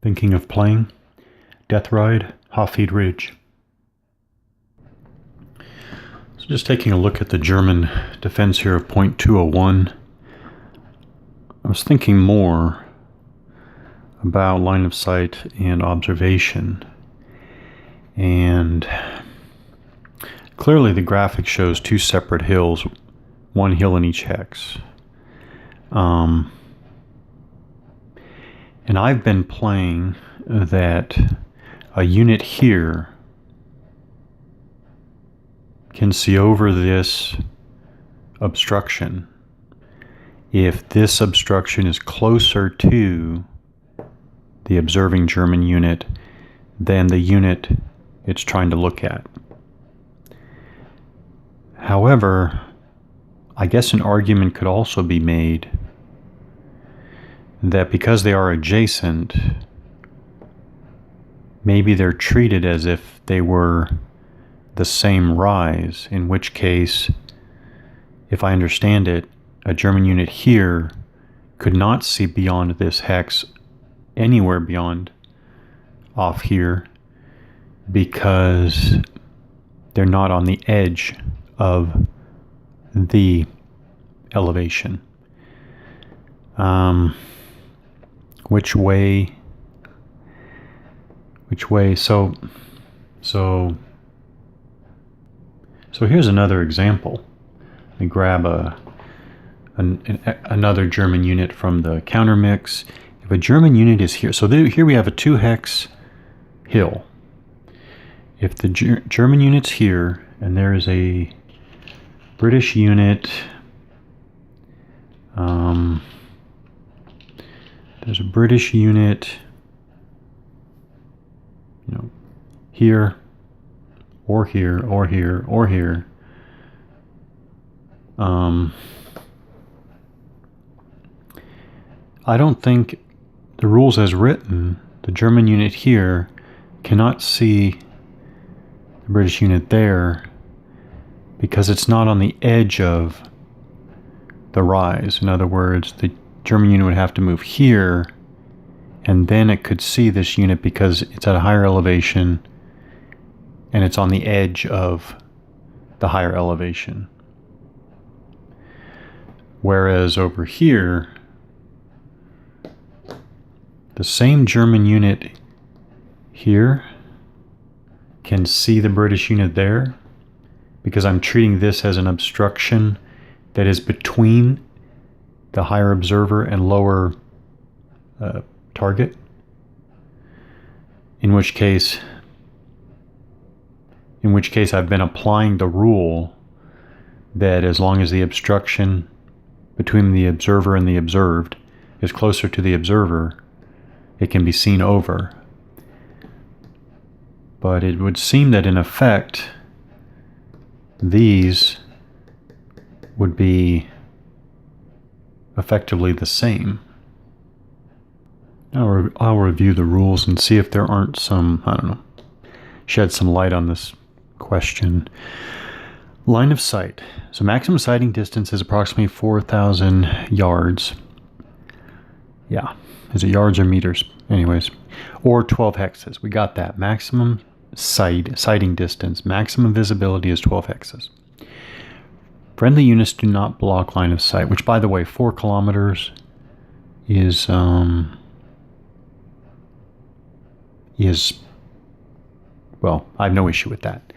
Thinking of playing? Death Ride, Hafid Ridge. So just taking a look at the German defense here of .201. I was thinking more about line of sight and observation. And clearly the graphic shows two separate hills, one hill in each hex. And I've been playing that a unit here can see over this obstruction if this obstruction is closer to the observing German unit than the unit it's trying to look at. However, I guess an argument could also be made that because they are adjacent, maybe they're treated as if they were the same rise, in which case, if I understand it, a German unit here could not see beyond this hex anywhere beyond off here because they're not on the edge of the elevation. Which way? So here's another example. Let me grab another German unit from the counter mix. If a German unit is here, so here we have a 2-hex hill. If the German unit's here, and there is a British unit, there's a British unit, here, or here, or here, or here. I don't think the rules as written, the German unit here cannot see the British unit there because it's not on the edge of the rise. In other words, the German unit would have to move here and then it could see this unit because it's at a higher elevation and it's on the edge of the higher elevation. Whereas over here, the same German unit here can see the British unit there because I'm treating this as an obstruction that is between the higher observer and lower target. In which case I've been applying the rule that as long as the obstruction between the observer and the observed is closer to the observer, it can be seen over. But it would seem that in effect, these would be effectively the same. I'll review the rules and see if there aren't some, shed some light on this question. Line of sight. So maximum sighting distance is approximately 4,000 yards. Yeah, is it yards or meters? Anyways, or 12 hexes. We got that. Maximum sighting distance, maximum visibility is 12 hexes. Friendly units do not block line of sight, which, by the way, 4 kilometers is well, I have no issue with that.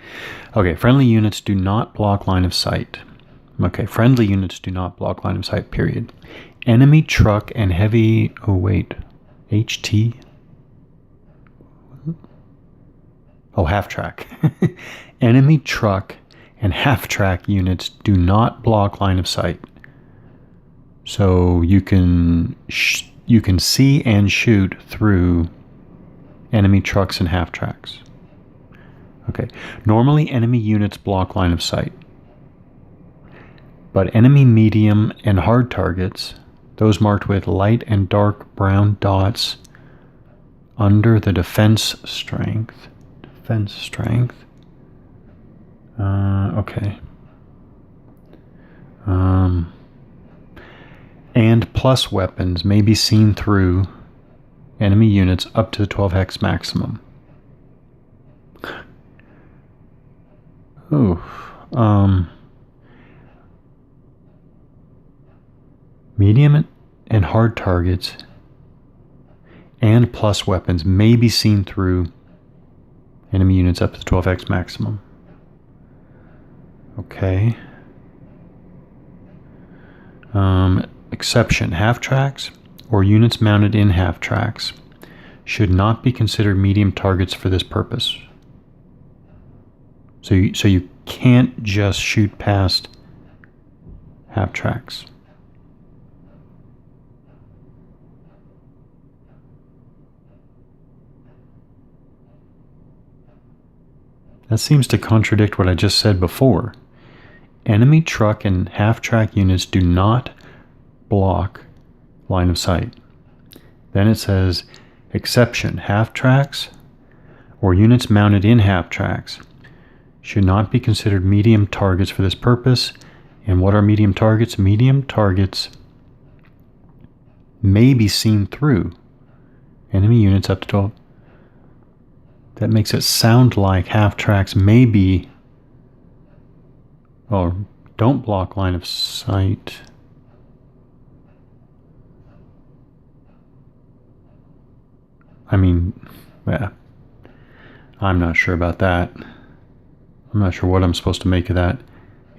Okay, friendly units do not block line of sight. Okay, friendly units do not block line of sight, period. Enemy truck and heavy, HT? Oh, half-track. Enemy truck and half-track units do not block line of sight. So you can see and shoot through enemy trucks and half-tracks. Okay, normally enemy units block line of sight. But enemy medium and hard targets, those marked with light and dark brown dots under the defense strength. Okay. And plus weapons may be seen through enemy units up to the 12 hex maximum. Medium and hard targets and plus weapons may be seen through enemy units up to the 12x maximum. Okay. Exception: half tracks or units mounted in half tracks should not be considered medium targets for this purpose. So you can't just shoot past half tracks. That seems to contradict what I just said before. Enemy truck and half-track units do not block line of sight. Then it says, exception: half-tracks or units mounted in half-tracks should not be considered medium targets for this purpose. And what are medium targets? Medium targets may be seen through enemy units up to 12. That makes it sound like half-tracks may be, or don't block line of sight. I mean, yeah, I'm not sure about that. I'm not sure what I'm supposed to make of that.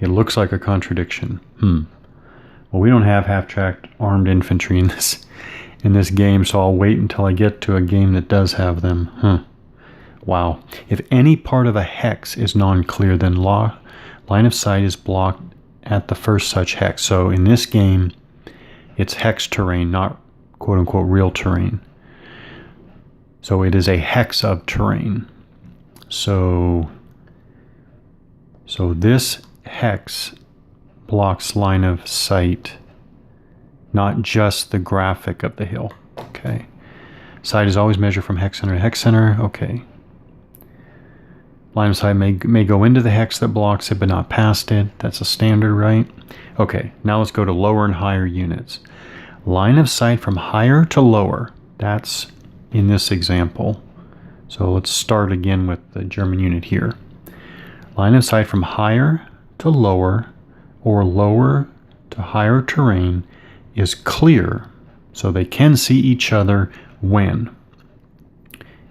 It looks like a contradiction. Well, we don't have half-tracked armed infantry in this game, so I'll wait until I get to a game that does have them. Wow. If any part of a hex is non-clear, then line of sight is blocked at the first such hex. So in this game, it's hex terrain, not quote-unquote real terrain. So it is a hex of terrain. So this hex blocks line of sight, not just the graphic of the hill. Okay. Sight is always measured from hex center to hex center. Okay. Line of sight may go into the hex that blocks it, but not past it. That's a standard, right? Okay, now let's go to lower and higher units. Line of sight from higher to lower. That's in this example. So let's start again with the German unit here. Line of sight from higher to lower or lower to higher terrain is clear, so they can see each other when.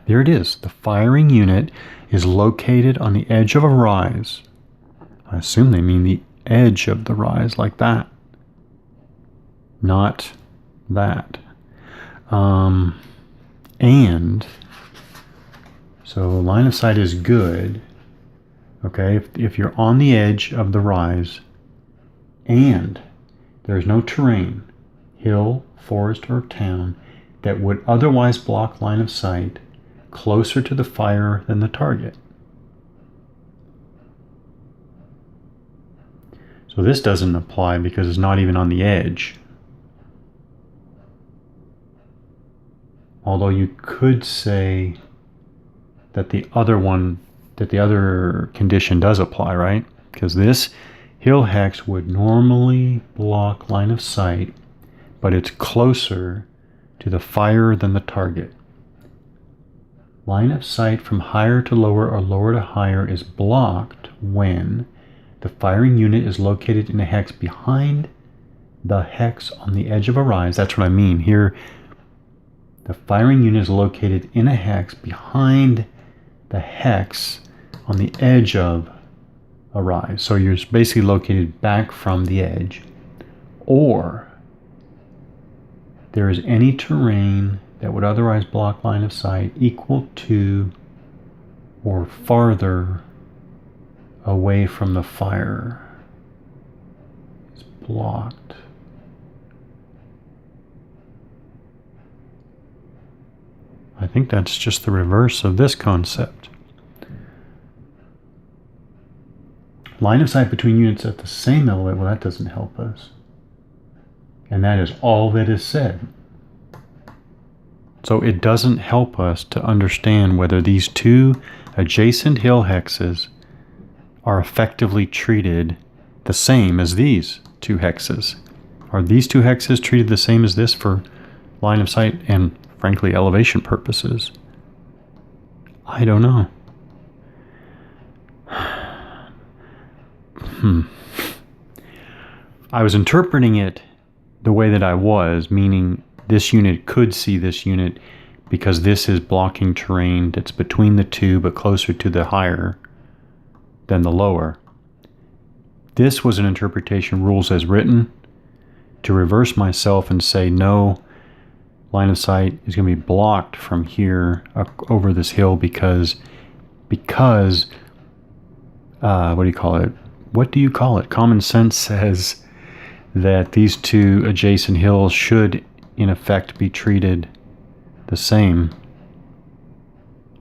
There it is. The firing unit is located on the edge of a rise. I assume they mean the edge of the rise, like that. Not that. And so line of sight is good. Okay, if you're on the edge of the rise and there's no terrain, hill, forest, or town that would otherwise block line of sight closer to the fire than the target. So this doesn't apply because it's not even on the edge. Although you could say that the other condition does apply, right? Because this hill hex would normally block line of sight, but it's closer to the fire than the target. Line of sight from higher to lower or lower to higher is blocked when the firing unit is located in a hex behind the hex on the edge of a rise. That's what I mean here. The firing unit is located in a hex behind the hex on the edge of a rise. So you're basically located back from the edge. Or there is any terrain that would otherwise block line of sight equal to or farther away from the fire. It's blocked. I think that's just the reverse of this concept. Line of sight between units at the same elevation, well, that doesn't help us. And that is all that is said. So it doesn't help us to understand whether these two adjacent hill hexes are effectively treated the same as these two hexes. Are these two hexes treated the same as this for line of sight and frankly, elevation purposes. I don't know. I was interpreting it the way that I was, meaning this unit could see this unit because this is blocking terrain that's between the two but closer to the higher than the lower. This was an interpretation, rules as written, to reverse myself and say no, line of sight is going to be blocked from here over this hill because what do you call it? What do you call it? Common sense says that these two adjacent hills should, in effect, be treated the same.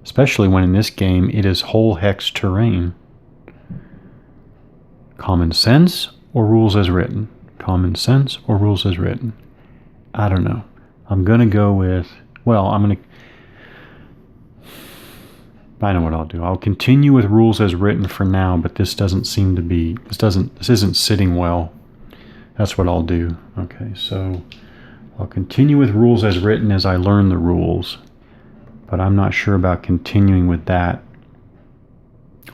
Especially when in this game it is whole hex terrain. Common sense or rules as written? Common sense or rules as written? I don't know. I'm going to go with, I know what I'll do. I'll continue with rules as written for now, but this isn't sitting well. That's what I'll do. Okay, so I'll continue with rules as written as I learn the rules, but I'm not sure about continuing with that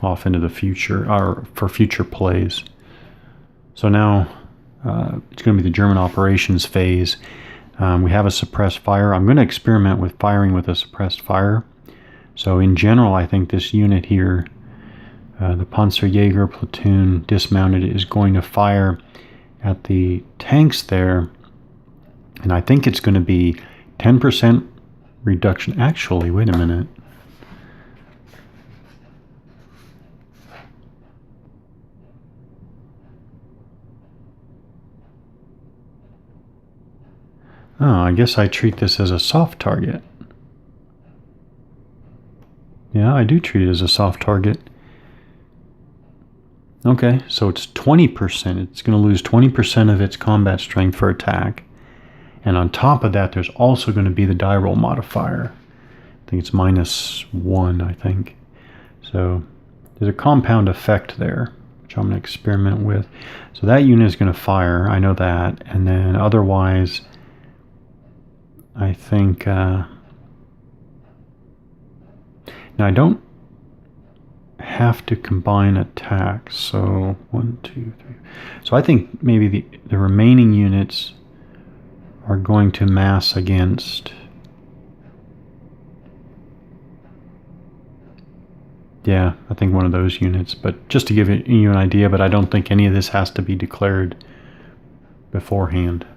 off into the future, or for future plays. So now it's going to be the German operations phase. We have a suppressed fire. I'm going to experiment with firing with a suppressed fire. So in general, I think this unit here, the Panzerjäger platoon dismounted, is going to fire at the tanks there. And I think it's going to be 10% reduction. Actually, wait a minute. Oh, I guess I treat this as a soft target. Yeah, I do treat it as a soft target. Okay, so it's 20%. It's going to lose 20% of its combat strength for attack. And on top of that, there's also going to be the die roll modifier. I think it's -1, I think. So there's a compound effect there, which I'm going to experiment with. So that unit is going to fire, I know that. And then otherwise, I think... now I don't have to combine attacks, so 1, 2, 3. So I think maybe the remaining units are going to mass against... Yeah, I think one of those units, but just to give you an idea, but I don't think any of this has to be declared beforehand.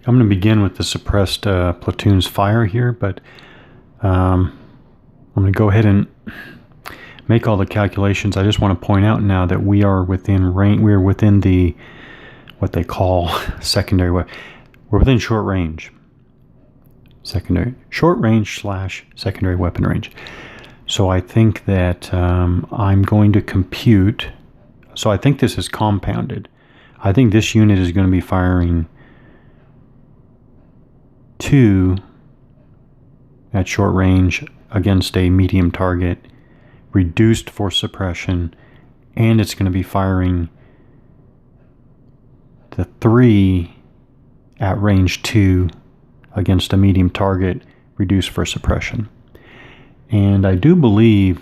I'm going to begin with the suppressed platoon's fire here, but I'm going to go ahead and make all the calculations. I just want to point out now that we are within range. We are within the what they call secondary weapon. We're within short range. Short range / secondary weapon range. So I think that I'm going to compute. So I think this is compounded. I think this unit is going to be firing 2 at short range against a medium target, reduced for suppression, and it's going to be firing the 3 at range 2 against a medium target, reduced for suppression. And I do believe,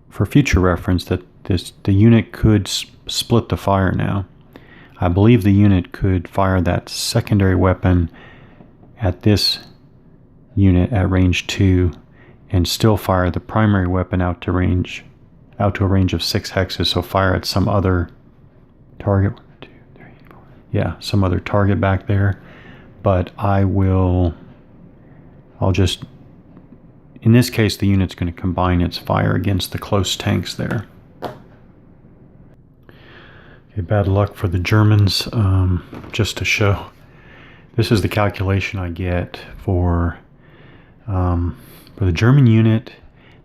for future reference, that the unit could split the fire now. I believe the unit could fire that secondary weapon at this unit at range 2 and still fire the primary weapon out to a range of 6 hexes. So fire at some other target. 1, 2, 3, 4. Yeah, some other target back there. But I'll just, in this case, the unit's going to combine its fire against the close tanks there. Okay, bad luck for the Germans. Just to show, this is the calculation I get for the German unit.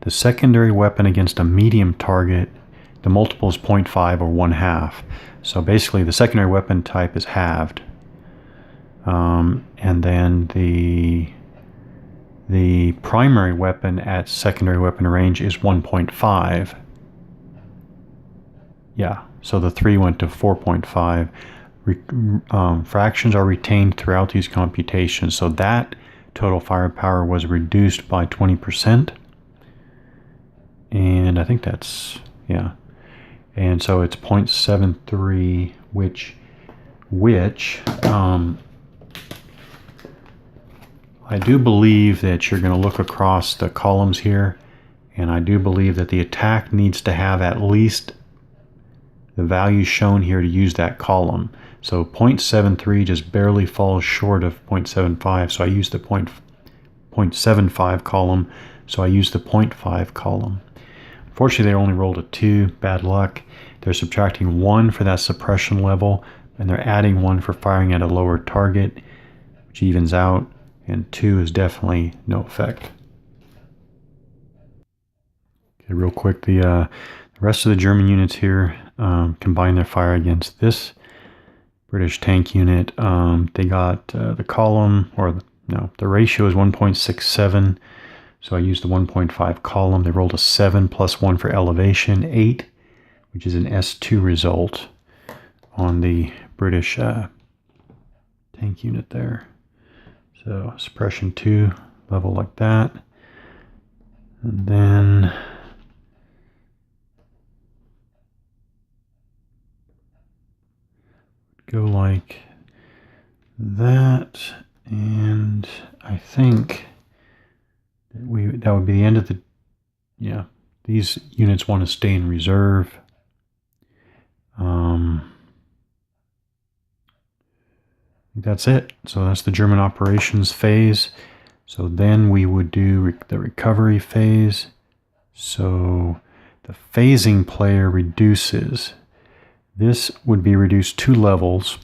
The secondary weapon against a medium target, the multiple is 0.5 or 1/2. So basically the secondary weapon type is halved. And then the primary weapon at secondary weapon range is 1.5. Yeah, so the 3 went to 4.5. Fractions are retained throughout these computations. So that total firepower was reduced by 20%. And I think that's, yeah. And so it's 0.73, which I do believe that you're going to look across the columns here, and I do believe that the attack needs to have at least the value shown here to use that column. So 0.73 just barely falls short of 0.75, so I use the 0.75 column, so I use the 0.5 column. Unfortunately, they only rolled a 2, bad luck. They're subtracting 1 for that suppression level, and they're adding 1 for firing at a lower target, which evens out, and 2 is definitely no effect. Okay, real quick, the rest of the German units here combine their fire against this British tank unit. They got the column, the ratio is 1.67. So I used the 1.5 column. They rolled a 7 plus 1 for elevation, 8, which is an S2 result on the British tank unit there. So suppression 2, level like that. And then go like that. And I think that would be the end of the, these units want to stay in reserve. That's it. So that's the German operations phase. So then we would do the recovery phase. So the phasing player reduces. This would be reduced 2 levels.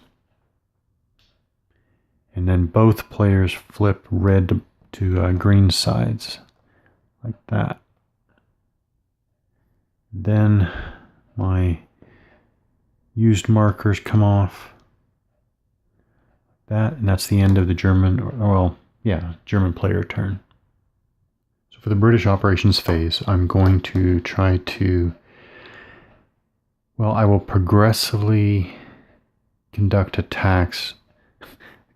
And then both players flip red to green sides, like that. Then my used markers come off. That, and that's the end of the German, German player turn. So for the British operations phase, I'm going to try to, I will progressively conduct attacks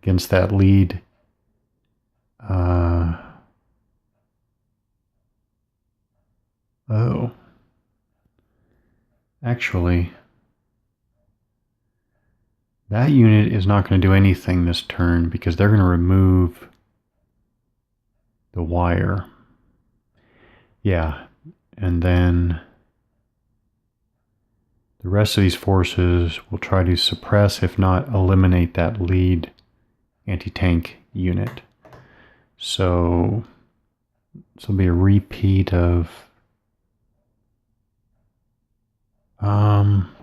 against that lead. Actually, that unit is not going to do anything this turn because they're going to remove the wire. Yeah, and then the rest of these forces will try to suppress, if not eliminate, that lead anti-tank unit. So this will be a repeat of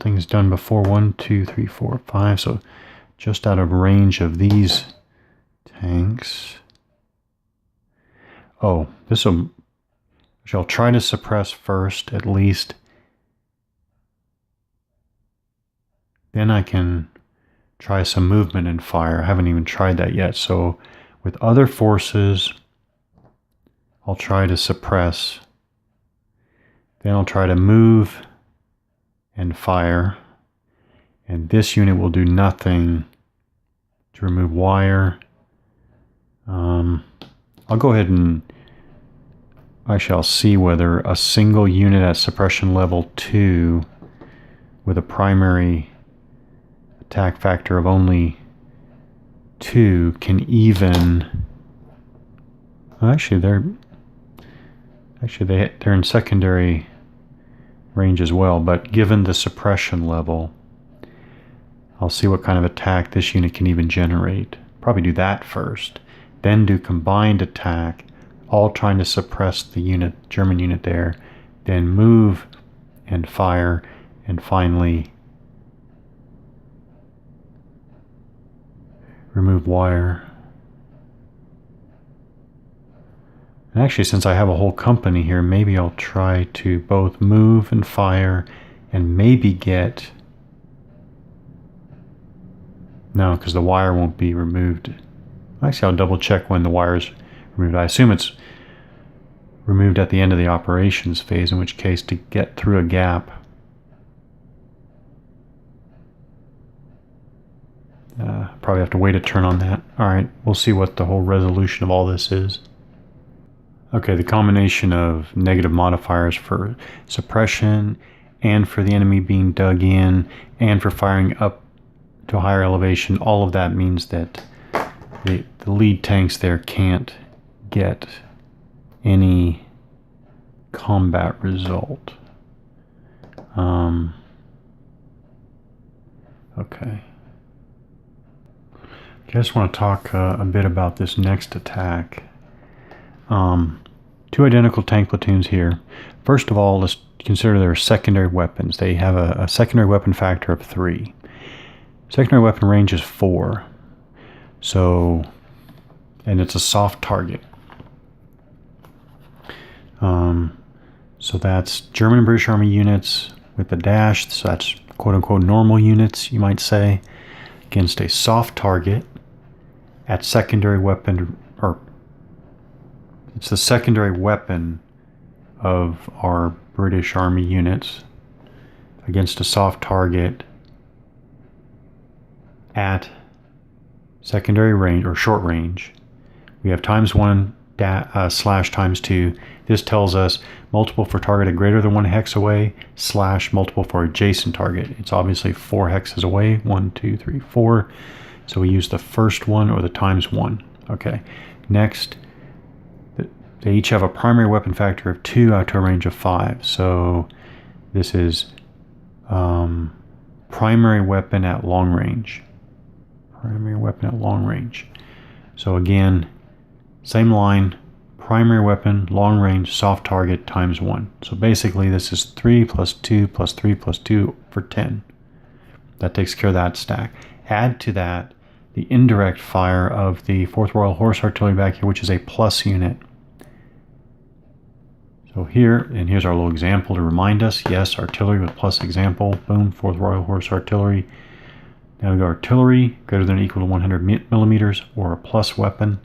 things done before. 1, 2, 3, 4, 5. So just out of range of these tanks. Oh, this will. I'll try to suppress first, at least. Then I can try some movement and fire. I haven't even tried that yet. So with other forces, I'll try to suppress. Then I'll try to move and fire. And this unit will do nothing to remove wire. I'll go ahead and actually I'll see whether a single unit at suppression level 2 with a primary attack factor of only 2 can even. Actually, they're in secondary range as well. But given the suppression level, I'll see what kind of attack this unit can even generate. Probably do that first, then do combined attack, all trying to suppress the German unit there, then move and fire, and finally remove wire. And actually, since I have a whole company here, maybe I'll try to both move and fire and maybe get. No, because the wire won't be removed. Actually, I'll double check when the wire is removed. I assume it's removed at the end of the operations phase, in which case to get through a gap. Probably have to wait a turn on that. All right, we'll see what the whole resolution of all this is. Okay, the combination of negative modifiers for suppression and for the enemy being dug in and for firing up to a higher elevation, all of that means that the lead tanks there can't get any combat result. Okay. I just want to talk a bit about this next attack. Two identical tank platoons here. First of all, let's consider their secondary weapons. They have a secondary weapon factor of 3. Secondary weapon range is 4. So, and it's a soft target. So that's German and British Army units with the dash. So that's quote-unquote normal units, you might say, against a soft target at secondary weapon, or it's the secondary weapon of our British Army units against a soft target at secondary range or short range. We have ×1 slash ×2. This tells us multiple for target greater than 1 hex away slash multiple for adjacent target. It's obviously 4 hexes away. 1, 2, 3, 4. So we use the first one or the ×1. Okay. Next, they each have a primary weapon factor of 2 out to a range of 5. So this is primary weapon at long range. Primary weapon at long range. So again, same line, primary weapon, long range, soft target ×1. So basically this is 3 plus 2 plus 3 plus 2 for 10. That takes care of that stack. Add to that the indirect fire of the 4th Royal Horse Artillery back here, which is a plus unit. So here, and here's our little example to remind us, yes, artillery with plus example, boom, 4th Royal Horse Artillery. Now we go artillery greater than or equal to 100 millimeters or a plus weapon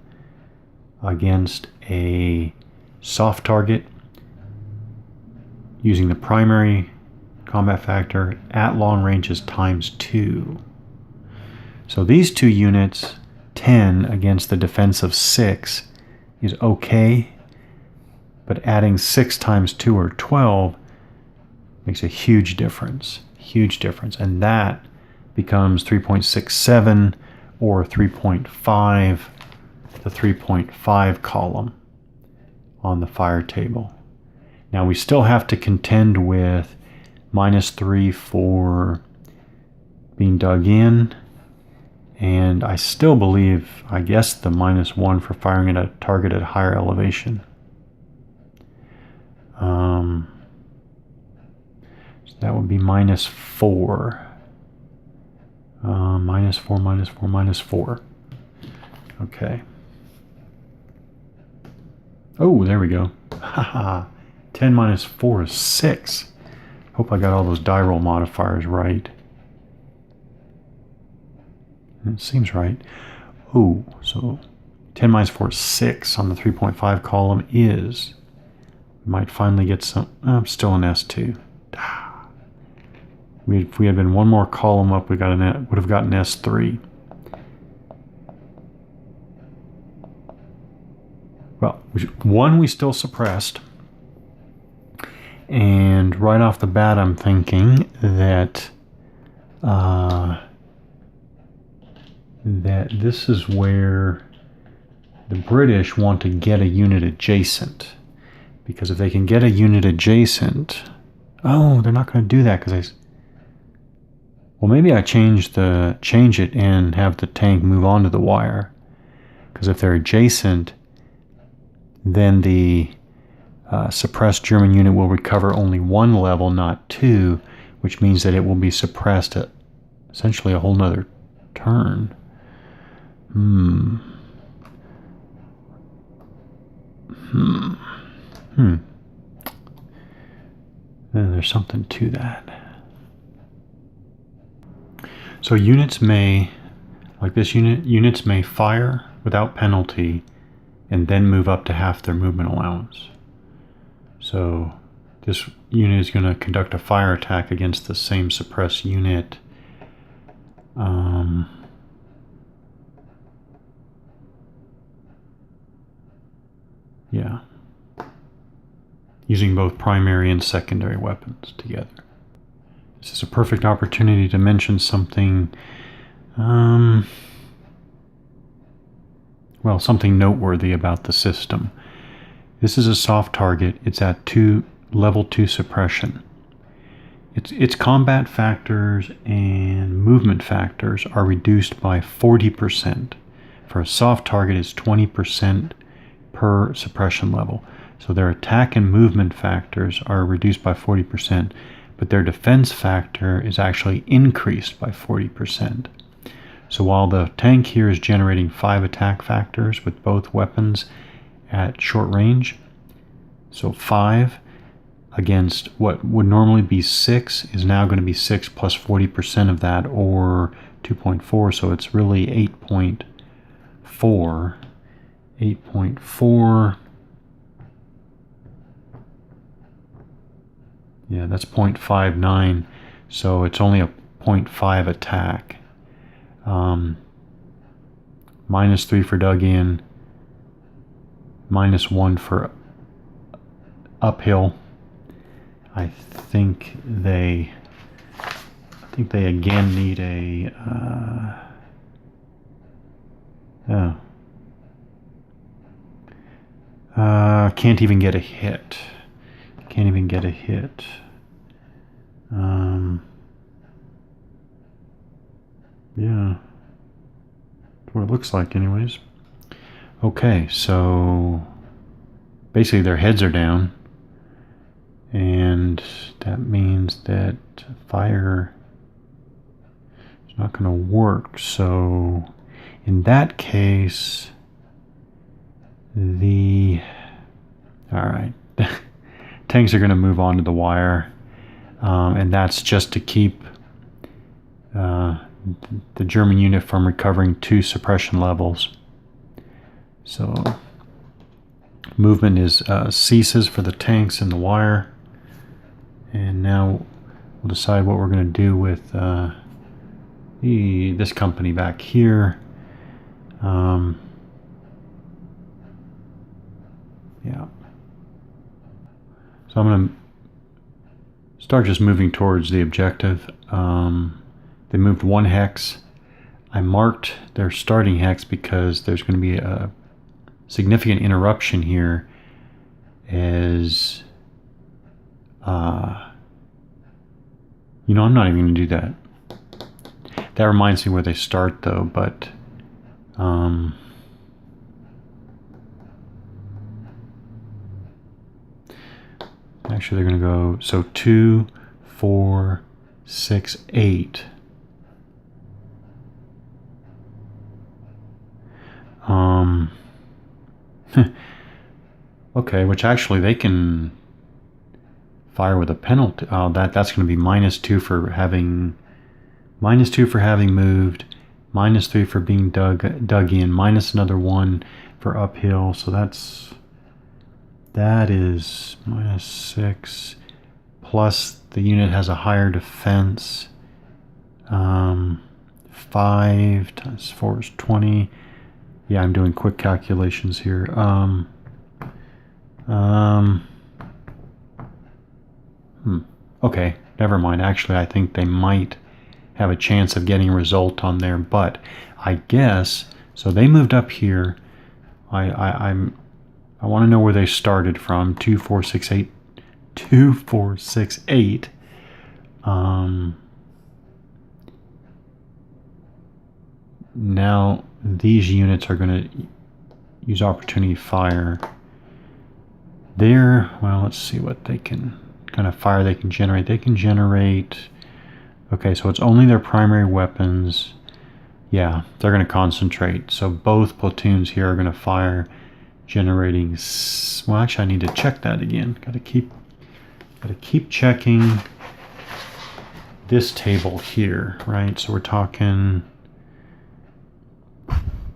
against a soft target using the primary combat factor at long ranges ×2. So these two units, 10 against the defense of 6, is okay, but adding 6 times 2 or 12 makes a huge difference. Huge difference. And that becomes 3.67 or 3.5, the 3.5 column on the fire table. Now we still have to contend with -3 for being dug in, and I still believe, I guess, the -1 for firing at a target at higher elevation. So that would be -4. -4, -4, -4. Okay. Oh, there we go. Haha. 10 minus 4 is 6. Hope I got all those die roll modifiers right. It seems right. Oh, so 10 minus 4 is 6 on the 3.5 column is. We might finally get some. I'm still in S2. If we had been one more column up, would have gotten S3. Well, one we still suppressed. And right off the bat, I'm thinking that that this is where the British want to get a unit adjacent. Because if they can get a unit adjacent... Oh, they're not going to do that because well, maybe I change it and have the tank move onto the wire. Because if they're adjacent, then the suppressed German unit will recover only 1 level, not 2, which means that it will be suppressed at essentially a whole nother turn. There's something to that. So units may, like this unit, units may fire without penalty and then move up to half their movement allowance. So this unit is going to conduct a fire attack against the same suppressed unit. Yeah. Using both primary and secondary weapons together. This is a perfect opportunity to mention something, well, something noteworthy about the system. This is a soft target. It's at level 2 suppression. Its combat factors and movement factors are reduced by 40%. For a soft target, it's 20% per suppression level. So their attack and movement factors are reduced by 40%, but their defense factor is actually increased by 40%. So while the tank here is generating 5 attack factors with both weapons at short range, so 5 against what would normally be 6 is now going to be 6 plus 40% of that, or 2.4, so it's really 8.4. 8.4. Yeah, that's 0.59, so it's only a 0.5 attack. -3 for dug in, -1 for uphill. I think they again need a can't even get a hit. Can't even get a hit. Yeah, that's what it looks like anyways. Okay, so basically their heads are down, and that means that fire is not going to work. So in that case, alright, tanks are going to move on to the wire, and that's just to keep the German unit from recovering 2 suppression levels. So movement ceases for the tanks in the wire, and now we'll decide what we're going to do with this company back here. Yeah. So I'm going to start just moving towards the objective. They moved 1 hex. I marked their starting hex because there's going to be a significant interruption here as I'm not even going to do that. That reminds me where they start though, but actually they're going to go, so 2, 4, 6, 8. Okay, which actually they can fire with a penalty. Oh, that's going to be -2 for having moved, -3 for being dug in, minus another 1 for uphill. So that is -6, plus the unit has a higher defense. 5 times 4 is 20. Yeah, I'm doing quick calculations here. Okay, never mind. Actually, I think they might have a chance of getting a result on there, but I guess, so they moved up here. I want to know where they started from. 2, 4, 6, 8. 2, 4, 6, 8. Now these units are going to use opportunity fire. Well, let's see what they can kind of fire they can generate. They can generate, okay, so it's only their primary weapons. Yeah, they're going to concentrate. So both platoons here are going to fire, generating, well, actually I need to check that again. Got to keep checking this table here, right? So we're talking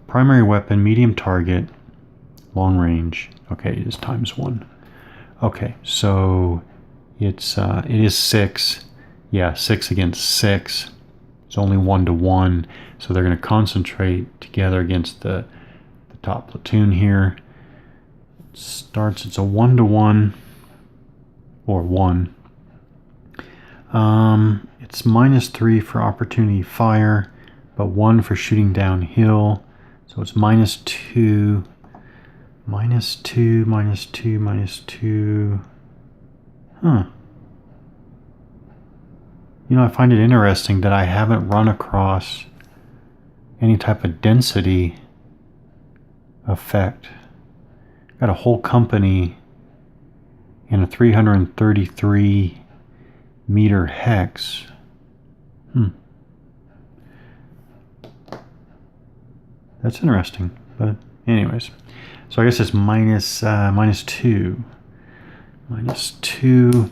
primary weapon, medium target, long range. Okay, it is ×1. Okay, so it is 6. Yeah, 6 against 6. It's only 1 to 1. So they're going to concentrate together against the top platoon here. starts, it's a 1-to-1 or 1. It's -3 for opportunity fire, but 1 for shooting downhill. So it's -2, -2, -2, -2. Huh. You know, I find it interesting that I haven't run across any type of density effect. Got a whole company in a 333 meter hex. That's interesting. But anyways, so I guess it's -2. -2.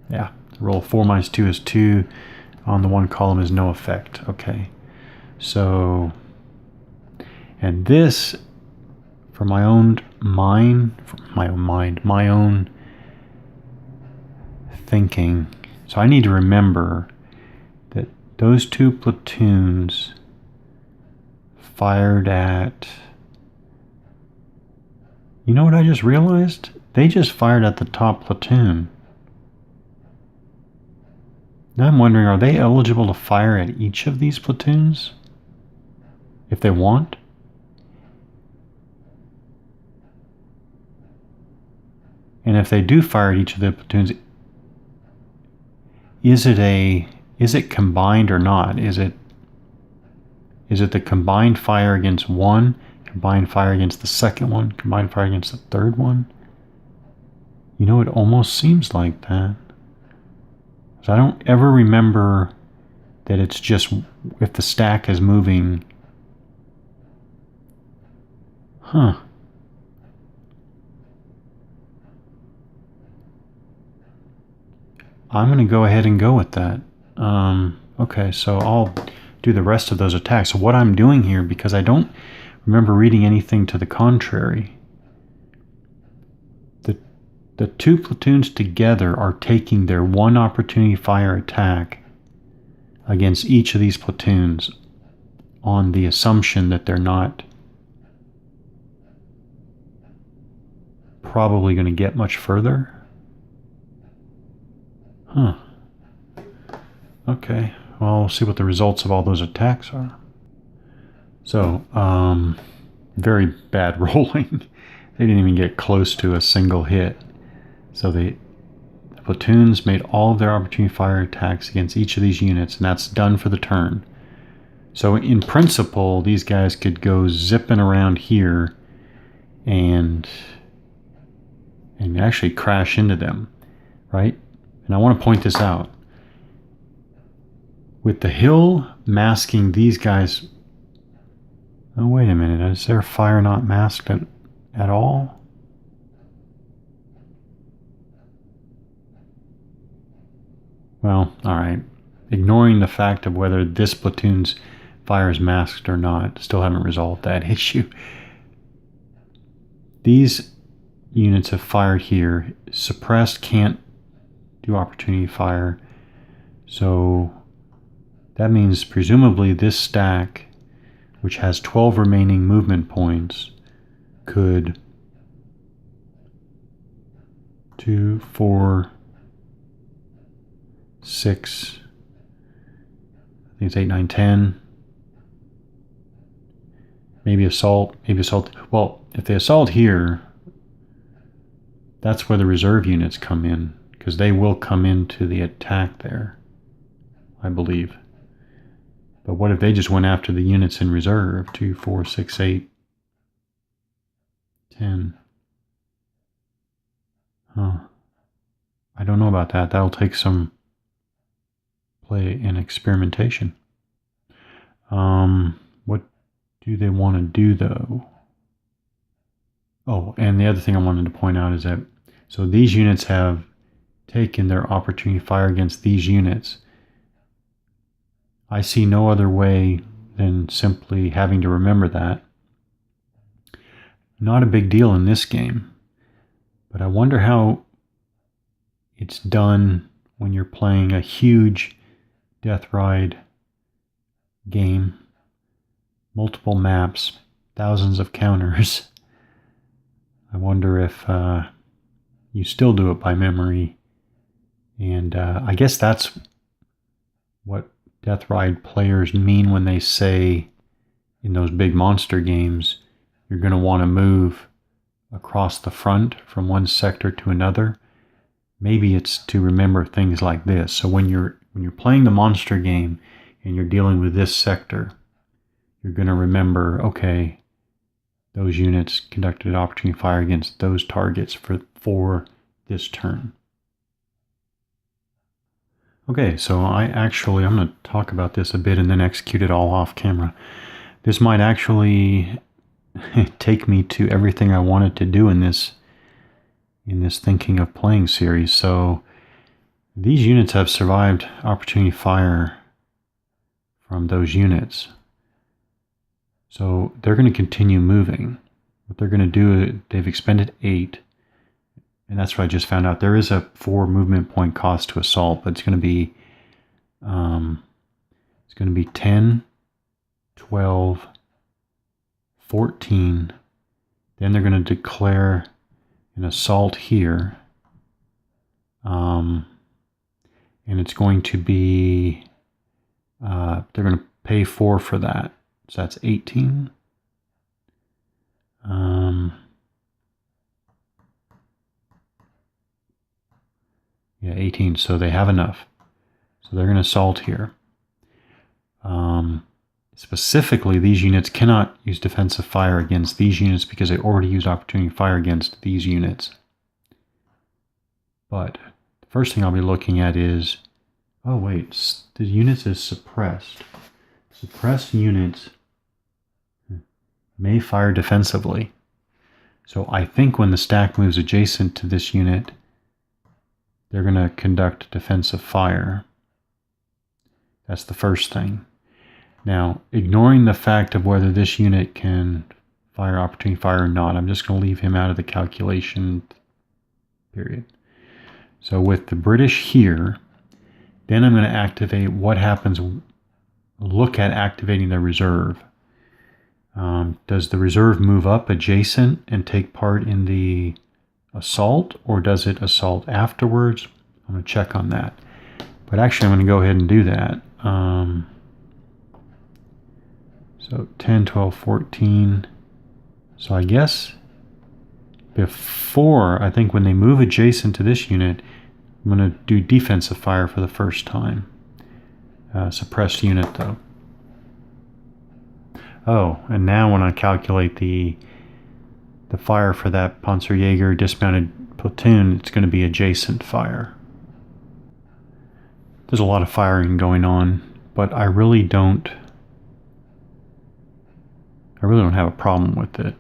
Yeah, roll 4 minus 2 is 2. On the one column is no effect. Okay. So, and this, for my own thinking. So I need to remember that those 2 platoons fired at, you know what I just realized? They just fired at the top platoon. Now I'm wondering, are they eligible to fire at each of these platoons if they want? And if they do fire at each of the platoons, is it combined or not? Is it the combined fire against one, combined fire against the second one, combined fire against the third one? You know, it almost seems like that. So I don't ever remember that it's just if the stack is moving. Huh. I'm going to go ahead and go with that. Okay, so I'll do the rest of those attacks. So what I'm doing here, because I don't remember reading anything to the contrary, the 2 platoons together are taking their 1 opportunity fire attack against each of these platoons on the assumption that they're not probably going to get much further. Huh. Okay, well, we'll see what the results of all those attacks are. So, very bad rolling. They didn't even get close to a single hit. So the platoons made all of their opportunity fire attacks against each of these units, and that's done for the turn. So in principle, these guys could go zipping around here and actually crash into them, right? And I want to point this out. With the hill masking these guys... Oh, wait a minute. Is their fire not masked at all? Well, all right. Ignoring the fact of whether this platoon's fire is masked or not, still haven't resolved that issue. These units have fired here. Suppressed can't do opportunity fire. So that means presumably this stack, which has 12 remaining movement points, could 2, 4, 6, I think it's 8, 9, 10. Maybe assault. Well, if they assault here, that's where the reserve units come in, because they will come into the attack there, I believe. But what if they just went after the units in reserve? 2, 4, 6, 8, 10. Huh. I don't know about that. That'll take some play and experimentation. What do they want to do though? Oh, and the other thing I wanted to point out is that, so these units have taken their opportunity fire against these units. I see no other way than simply having to remember that. Not a big deal in this game, but I wonder how it's done when you're playing a huge Death Ride game, multiple maps, thousands of counters. I wonder if you still do it by memory. And I guess that's what Death Ride players mean when they say in those big monster games, you're going to want to move across the front from one sector to another. Maybe it's to remember things like this. So when you're playing the monster game and you're dealing with this sector, you're going to remember, okay, those units conducted opportunity fire against those targets for this turn. Okay, so I'm going to talk about this a bit and then execute it all off camera. This might actually take me to everything I wanted to do in this thinking of playing series. So these units have survived opportunity fire from those units. So they're going to continue moving. What they're going to do, they've expended 8. And that's what I just found out. There is a 4 movement point cost to assault, but it's going to be 10, 12, 14. Then they're going to declare an assault here. And it's going to be, they're going to pay 4 for that. So that's 18. Yeah, 18. So they have enough. So they're going to assault here. Specifically, these units cannot use defensive fire against these units because they already used opportunity fire against these units. But the first thing I'll be looking at is, oh wait, the units is suppressed. Suppressed units may fire defensively. So I think when the stack moves adjacent to this unit, they're going to conduct defensive fire. That's the first thing. Now, ignoring the fact of whether this unit can fire opportunity fire or not, I'm just going to leave him out of the calculation period. So with the British here, then I'm going to activate what happens, look at activating the reserve. Does the reserve move up adjacent and take part in the assault, or does it assault afterwards? I'm going to check on that. But actually, I'm going to go ahead and do that. So 10, 12, 14. So I guess before, I think when they move adjacent to this unit, I'm going to do defensive fire for the first time. Suppressed unit though. Oh, and now when I calculate the fire for that Panzerjäger dismounted platoon, it's going to be adjacent fire. There's a lot of firing going on, but I really don't have a problem with it.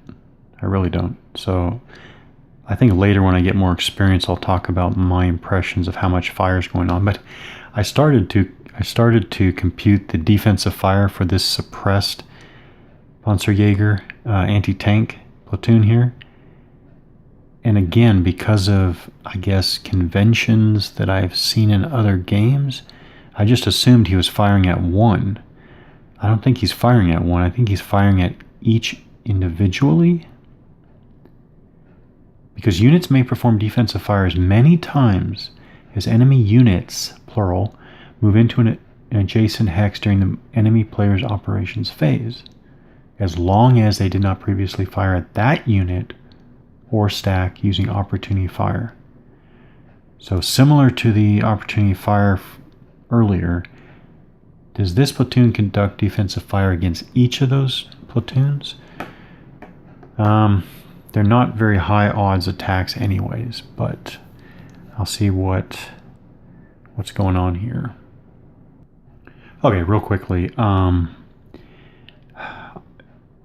I really don't. So I think later when I get more experience, I'll talk about my impressions of how much fire is going on. But I started to compute the defensive fire for this suppressed Panzerjäger anti-tank platoon here. And again, because of, I guess, conventions that I've seen in other games, I just assumed he was firing at 1. I don't think he's firing at 1. I think he's firing at each individually. Because units may perform defensive fire as many times as enemy units, plural, move into an adjacent hex during the enemy player's operations phase, as long as they did not previously fire at that unit or stack using opportunity fire. So similar to the opportunity fire earlier, does this platoon conduct defensive fire against each of those platoons? They're not very high odds attacks anyways, but I'll see what's going on here. Okay, real quickly.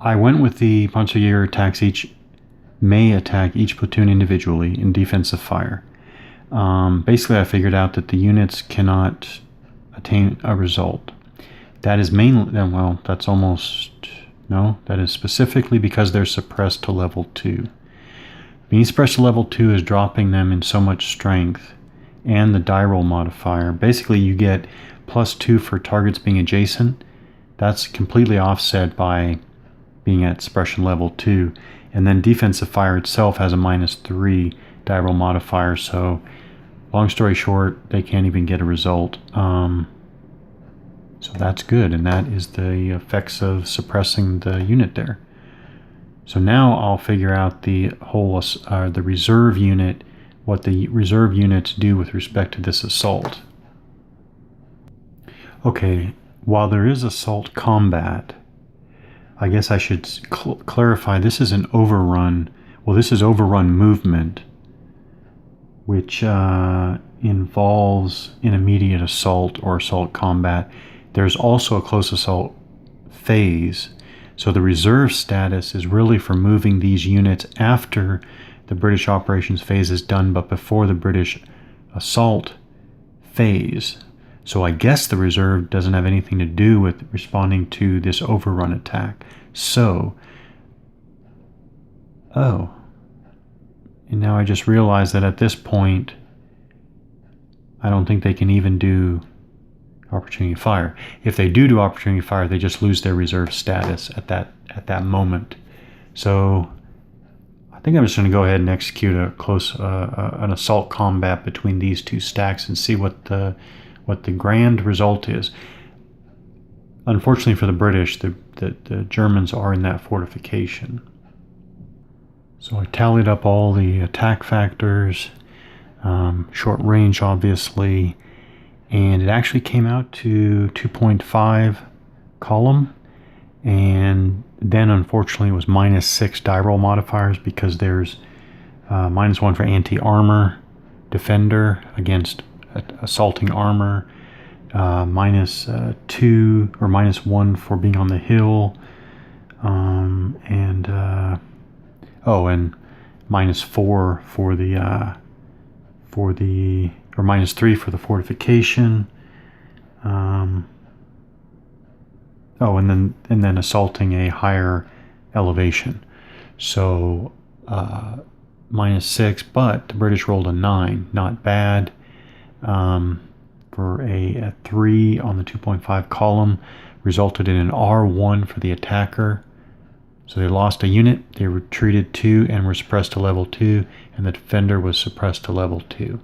I went with the Panzerjäger attacks may attack each platoon individually in defensive fire. Basically, I figured out that the units cannot attain a result. That is mainly, well, that's almost, no, that is specifically because they're suppressed to level 2. Being suppressed to level 2 is dropping them in so much strength, and the die roll modifier. Basically, you get +2 for targets being adjacent. That's completely offset by being at suppression level 2. And then defensive fire itself has a -3 die roll modifier. So long story short, they can't even get a result. So that's good, and that is the effects of suppressing the unit there. So now I'll figure out the reserve unit, what the reserve units do with respect to this assault. Okay, while there is assault combat, I guess I should clarify this is an overrun. Well, this is overrun movement, which involves an immediate assault or assault combat. There's also a close assault phase. So the reserve status is really for moving these units after the British operations phase is done, but before the British assault phase. So I guess the reserve doesn't have anything to do with responding to this overrun attack. So, and now I just realized that at this point, I don't think they can even do opportunity fire. If they do opportunity fire, they just lose their reserve status at that moment. So I think I'm just going to go ahead and execute an assault combat between these two stacks and see what the grand result is. Unfortunately for the British, the Germans are in that fortification. So I tallied up all the attack factors, short range obviously, and it actually came out to 2.5 column, and then unfortunately it was -6 die roll modifiers because there's -1 for anti-armor defender against assaulting armor, -2 or -1 for being on the hill, and -4 for the or -3 for the fortification. And then assaulting a higher elevation. So -6, but the British rolled a 9, not bad. For a 3 on the 2.5 column, resulted in an R1 for the attacker. So they lost a unit, they retreated 2 and were suppressed to level 2, and the defender was suppressed to level 2.